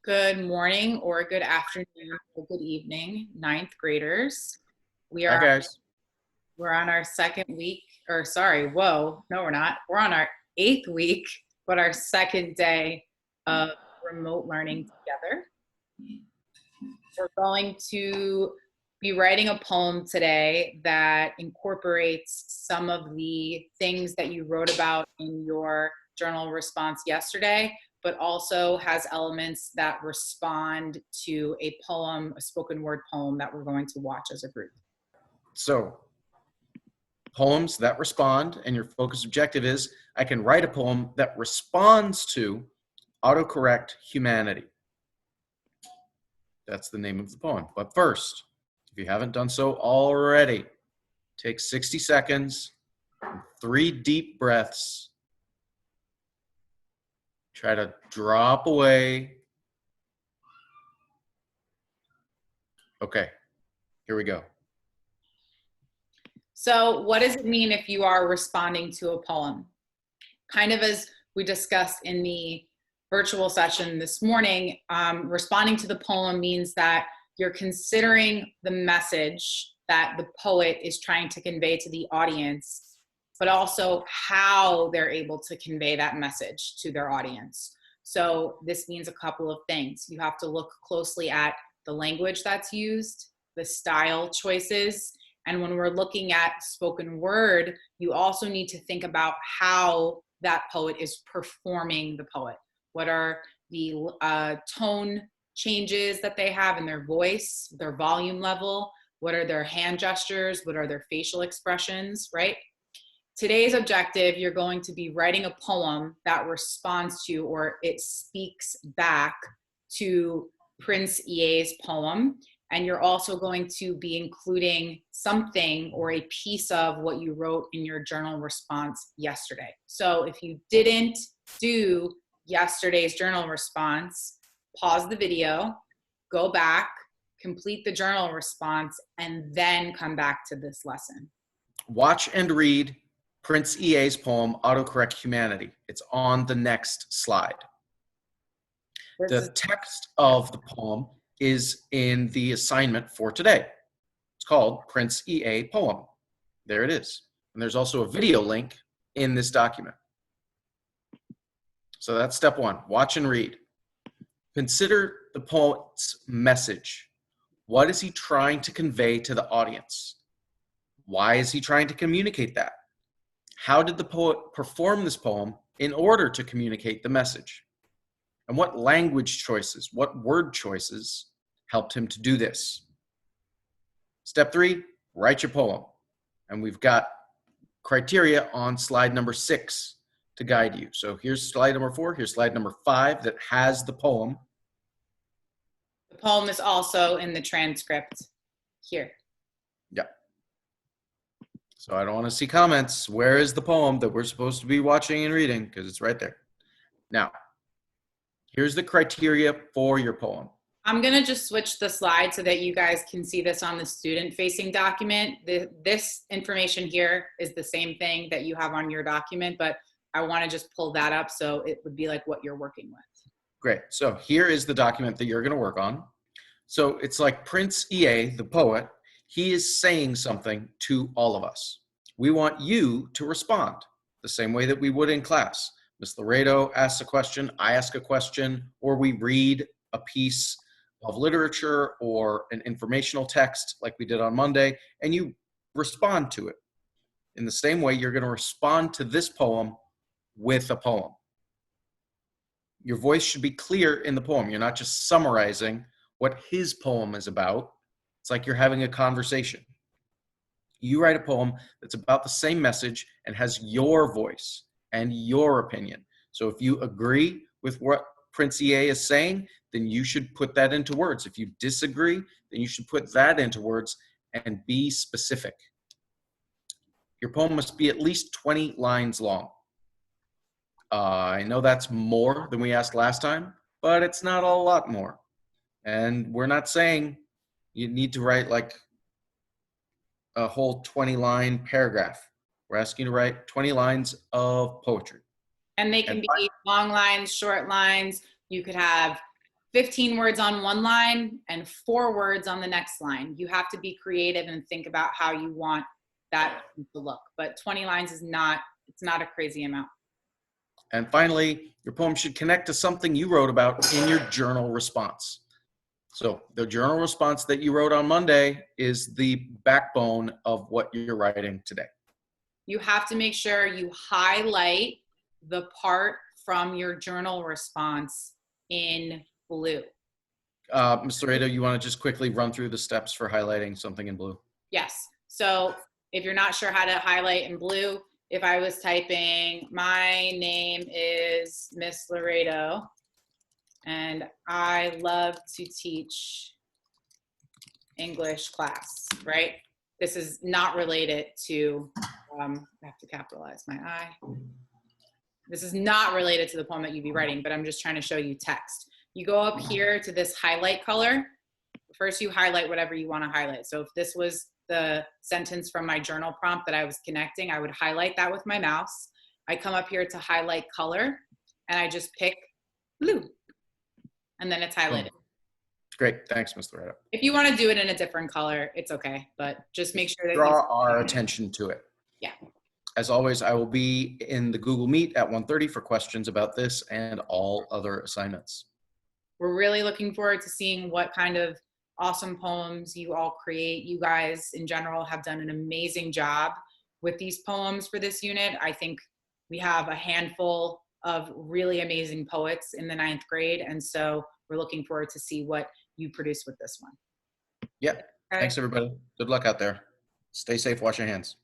Good morning or good afternoon or good evening, ninth graders. We Hi, are guys. we're on our second week, or sorry, whoa, no, we're not. We're on our eighth week, but our second day of remote learning together. We're going to be writing a poem today that incorporates some of the things that you wrote about in your journal response yesterday, but also has elements that respond to a poem, a spoken word poem that we're going to watch as a group. So, poems that respond, and your focus objective is I can write a poem that responds to autocorrect humanity. That's the name of the poem. But first, if you haven't done so already, take 60 seconds, 3 deep breaths. Try to drop away. Okay, here we go. So what does it mean if you are responding to a poem? Kind of as we discussed in the virtual session this morning, responding to the poem means that you're considering the message that the poet is trying to convey to the audience, but also how they're able to convey that message to their audience. So this means a couple of things. You have to look closely at the language that's used, the style choices, and when we're looking at spoken word, you also need to think about how that poet is performing the poet. What are the tone changes that they have in their voice, their volume level? What are their hand gestures? What are their facial expressions, right? Today's objective, you're going to be writing a poem that responds to, or it speaks back to Prince EA's poem. And you're also going to be including something or a piece of what you wrote in your journal response yesterday. So if you didn't do yesterday's journal response, pause the video, go back, complete the journal response, and then come back to this lesson. Watch and read Prince EA's poem, Autocorrect Humanity. It's on the next slide. The text of the poem is in the assignment for today. It's called Prince EA Poem. There it is. And there's also a video link in this document. So that's step one, watch and read. Consider the poet's message. What is he trying to convey to the audience? Why is he trying to communicate that? How did the poet perform this poem in order to communicate the message? And what language choices, what word choices helped him to do this? Step 3, write your poem. And we've got criteria on slide number 6 to guide you. So here's slide number 4, here's slide number 5 that has the poem. The poem is also in the transcript here. Yeah. So I don't want to see comments. Where is the poem that we're supposed to be watching and reading? Because it's right there. Now, here's the criteria for your poem. I'm going to just switch the slide so that you guys can see this on the student-facing document. This information here is the same thing that you have on your document, but I want to just pull that up so it would be like what you're working with. Great. So here is the document that you're going to work on. So it's like Prince EA, the poet, he is saying something to all of us. We want you to respond the same way that we would in class. Ms. Laredo asks a question, I ask a question, or we read a piece of literature or an informational text like we did on Monday, and you respond to it. In the same way, you're going to respond to this poem with a poem. Your voice should be clear in the poem. You're not just summarizing what his poem is about. It's like you're having a conversation. You write a poem that's about the same message and has your voice and your opinion. So if you agree with what Prince EA is saying, then you should put that into words. If you disagree, then you should put that into words and be specific. Your poem must be at least 20 lines long. I know that's more than we asked last time, but it's not a lot more. And we're not saying you need to write like a whole 20-line paragraph. We're asking you to write 20 lines of poetry. And they can be long lines, short lines. You could have 15 words on one line and 4 words on the next line. You have to be creative and think about how you want that to look. But 20 lines is not, it's not a crazy amount. And finally, your poem should connect to something you wrote about in your journal response. So the journal response that you wrote on Monday is the backbone of what you're writing today. You have to make sure you highlight the part from your journal response in blue. Ms. Laredo, you want to just quickly run through the steps for highlighting something in blue? Yes. So if you're not sure how to highlight in blue, if I was typing, my name is Miss Laredo, and I love to teach English class, right? This is not related to, I have to capitalize my I. This is not related to the poem that you'd be writing, but I'm just trying to show you text. You go up here to this highlight color. First, you highlight whatever you want to highlight. So if this was the sentence from my journal prompt that I was connecting, I would highlight that with my mouse. I come up here to highlight color, and I just pick blue, and then it's highlighted. Great, thanks, Ms. Laredo. If you want to do it in a different color, it's okay, but just make sure that Draw our attention to it. Yeah. As always, I will be in the Google Meet at 1:30 for questions about this and all other assignments. We're really looking forward to seeing what kind of awesome poems you all create. You guys in general have done an amazing job with these poems for this unit. I think we have a handful of really amazing poets in the 9th grade, and so we're looking forward to see what you produce with this one. Yep. Okay. Thanks, everybody. Good luck out there. Stay safe. Wash your hands.